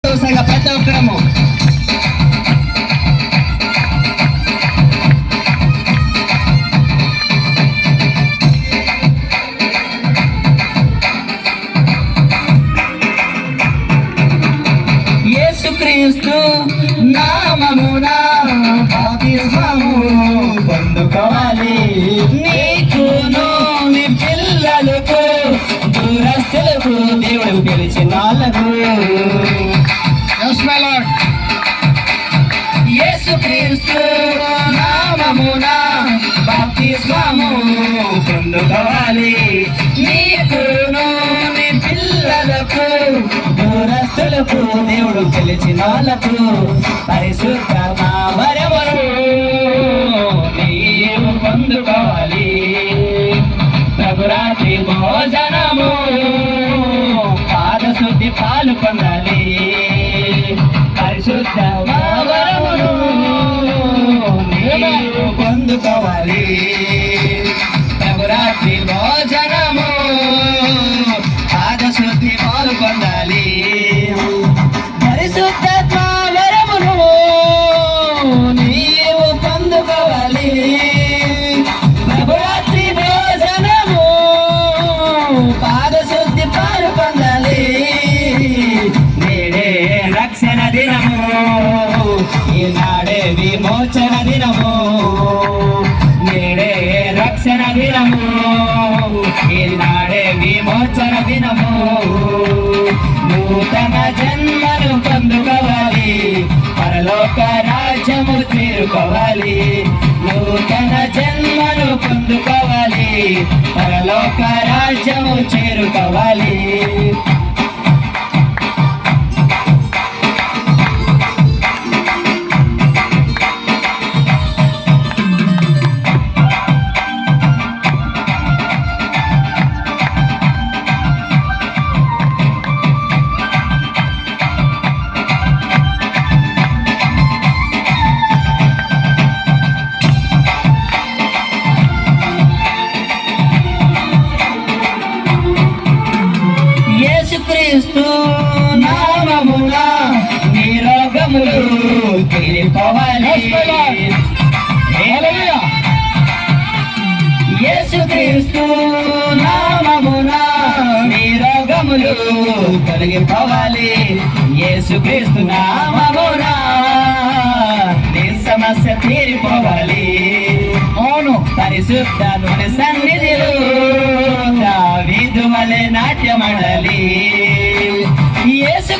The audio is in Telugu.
సంతోషంగా ప్రతి ఒక్కరము యేసుక్రీస్తు నామమున బాప్తిస్మము పొందుకోవాలి. నీకును నీ పిల్లలకు దూరస్తులకు దేవుడు పిలిచిన వాళ్ళకు యేసుక్రీస్తు నామమున బాప్తిస్మము పొందుకోవాలి. నీకును నీ పిల్లలకు దూరస్తులకు దేవుడు పిలిచిన వాళ్ళకు పరిశుద్ధ వరమును నీవు పొందుకోవాలి. ప్రభురాత్రి భోజనము పాదశుద్ధి పాలు పొందాలి. పరిశుద్ధ వరమును నీవు పొందుకోవాలి. ప్రభురాత్రి భోజనము పాదశుద్ధి పాలు పొందాలి. పరిశుద్ధాత్మ వరమును నీవు పొందుకోవాలి. ప్రభురాత్రి భోజనము పాదశుద్ధి పాలు పొందాలి. నేడే రక్షణ దినము, ఈనాడే విమోచన దినము. నేడే రక్షణ దినము, ఈనాడే విమోచన దినము. నూతన జన్మను పొందుకోవాలి. పరలోక రాజ్యము చేరుకోవాలి. నూతన జన్మను పొందుకోవాలి. పరలోక రాజ్యము చేరుకోవాలి. యేసుక్రీస్తు నామమున నీ రోగములు తీరిపోవాలి. యేసుక్రీస్తు నామమున నీ రోగములు తొలగిపోవాలి. యేసుక్రీస్తు నామమున నీ సమస్య తీరిపోవాలి. అవును, పరిశుద్ధ సన్నిధిలో దావీదు వలె నాట్యమడాలి. యేసు